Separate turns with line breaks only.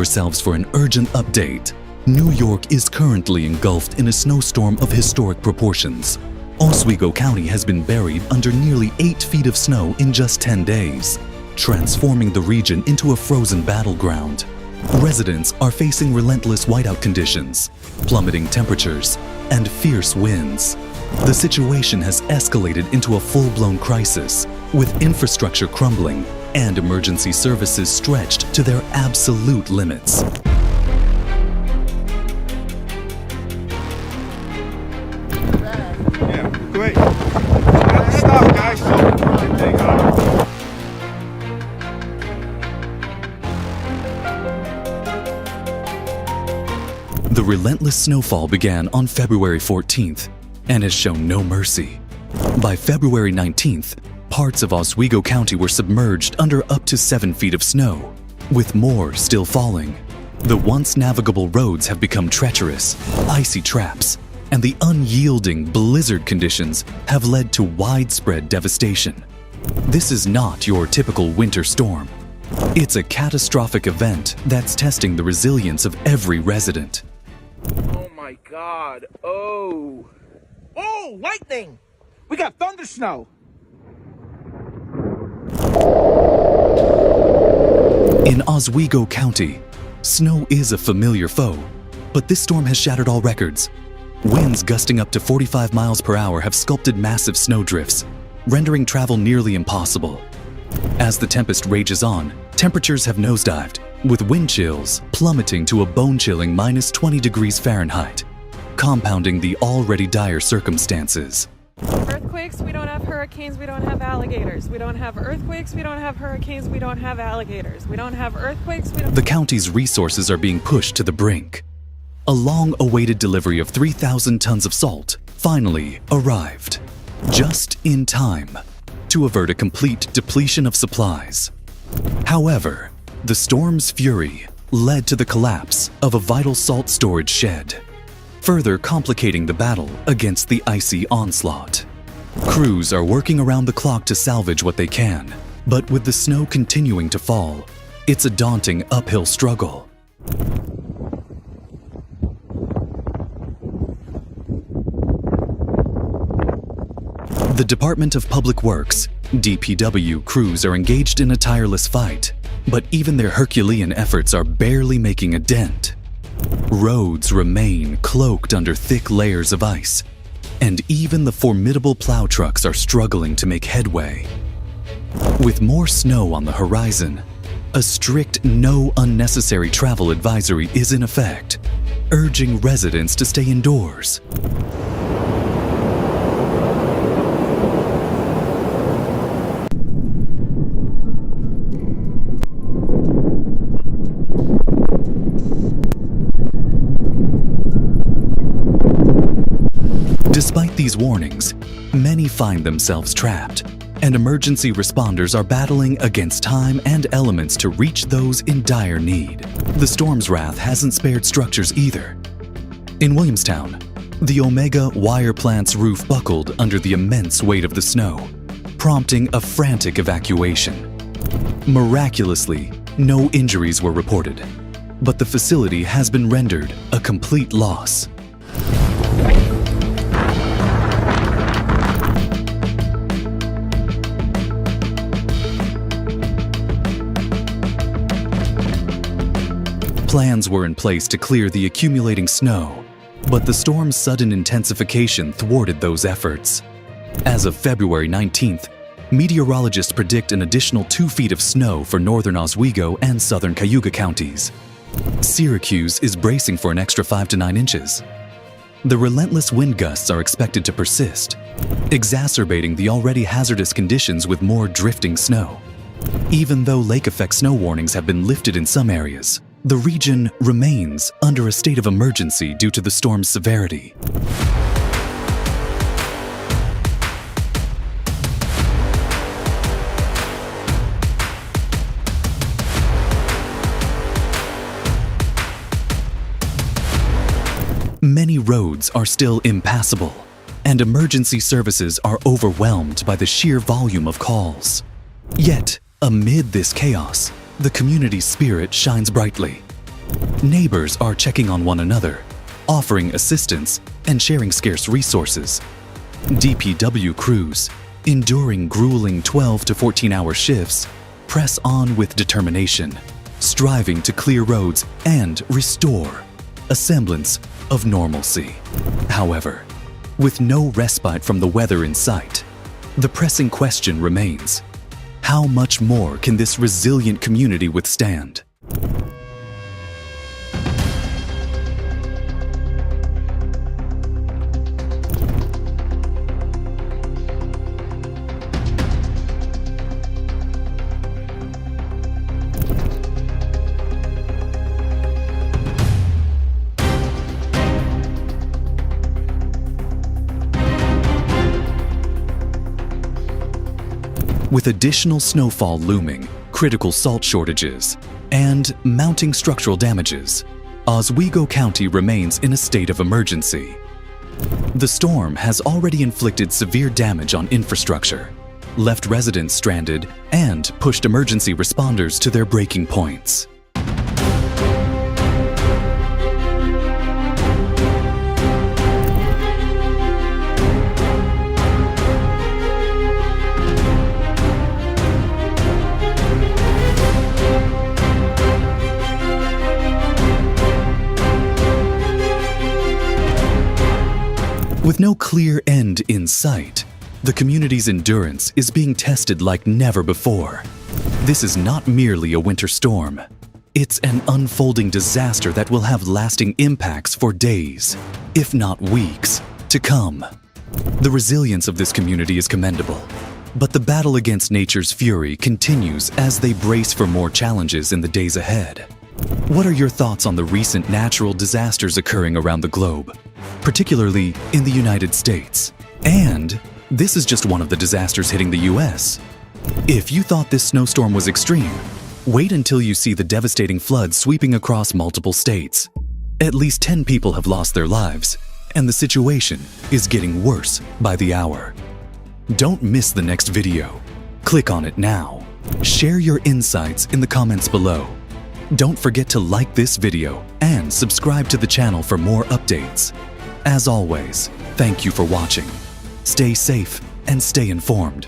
yourselves for an urgent update. New York is currently engulfed in a snowstorm of historic proportions. Oswego County has been buried under nearly 8 feet of snow in just 10 days, transforming the region into a frozen battleground. Residents are facing relentless whiteout conditions, plummeting temperatures, and fierce winds. The situation has escalated into a full-blown crisis, with infrastructure crumbling and emergency services stretched to their absolute limits.
Yeah, great. Stop, guys. Take off.
The relentless snowfall began on February 14th and has shown no mercy. By February 19th, parts of Oswego County were submerged under up to 7 feet of snow, with more still falling. The once navigable roads have become treacherous, icy traps, and the unyielding blizzard conditions have led to widespread devastation. This is not your typical winter storm. It's a catastrophic event that's testing the resilience of every resident.
Oh my God. Oh, lightning! We got thunder snow!
In Oswego County, snow is a familiar foe, but this storm has shattered all records. Winds gusting up to 45 miles per hour have sculpted massive snowdrifts, rendering travel nearly impossible. As the tempest rages on, temperatures have nosedived, with wind chills plummeting to a bone-chilling minus 20 degrees Fahrenheit, compounding the already dire circumstances.
Earthquakes, we don't have hurricanes, we don't have alligators. We don't have earthquakes, we don't have hurricanes, we don't have alligators. We don't have earthquakes, we don't...
The county's resources are being pushed to the brink. A long-awaited delivery of 3,000 tons of salt finally arrived, just in time to avert a complete depletion of supplies. However, the storm's fury led to the collapse of a vital salt storage shed, further complicating the battle against the icy onslaught. Crews are working around the clock to salvage what they can, but with the snow continuing to fall, it's a daunting uphill struggle. The Department of Public Works, DPW crews are engaged in a tireless fight, but even their Herculean efforts are barely making a dent. Roads remain cloaked under thick layers of ice, and even the formidable plow trucks are struggling to make headway. With more snow on the horizon, a strict no unnecessary travel advisory is in effect, urging residents to stay indoors. Despite these warnings, many find themselves trapped, and emergency responders are battling against time and elements to reach those in dire need. The storm's wrath hasn't spared structures either. In Williamstown, the Omega wire plant's roof buckled under the immense weight of the snow, prompting a frantic evacuation. Miraculously, no injuries were reported, but the facility has been rendered a complete loss. Plans were in place to clear the accumulating snow, but the storm's sudden intensification thwarted those efforts. As of February 19th, meteorologists predict an additional 2 feet of snow for northern Oswego and southern Cayuga counties. Syracuse is bracing for an extra 5 to 9 inches. The relentless wind gusts are expected to persist, exacerbating the already hazardous conditions with more drifting snow. Even though lake-effect snow warnings have been lifted in some areas, the region remains under a state of emergency due to the storm's severity. Many roads are still impassable, and emergency services are overwhelmed by the sheer volume of calls. Yet, amid this chaos, the community's spirit shines brightly. Neighbors are checking on one another, offering assistance and sharing scarce resources. DPW crews, enduring grueling 12 to 14-hour shifts, press on with determination, striving to clear roads and restore a semblance of normalcy. However, with no respite from the weather in sight, the pressing question remains: how much more can this resilient community withstand? With additional snowfall looming, critical salt shortages, and mounting structural damages, Oswego County remains in a state of emergency. The storm has already inflicted severe damage on infrastructure, left residents stranded, and pushed emergency responders to their breaking points. With no clear end in sight, the community's endurance is being tested like never before. This is not merely a winter storm. It's an unfolding disaster that will have lasting impacts for days, if not weeks, to come. The resilience of this community is commendable, but the battle against nature's fury continues as they brace for more challenges in the days ahead. What are your thoughts on the recent natural disasters occurring around the globe, particularly in the United States? And this is just one of the disasters hitting the US. If you thought this snowstorm was extreme, wait until you see the devastating floods sweeping across multiple states. At least 10 people have lost their lives, and the situation is getting worse by the hour. Don't miss the next video. Click on it now. Share your insights in the comments below. Don't forget to like this video and subscribe to the channel for more updates. As always, thank you for watching. Stay safe and stay informed.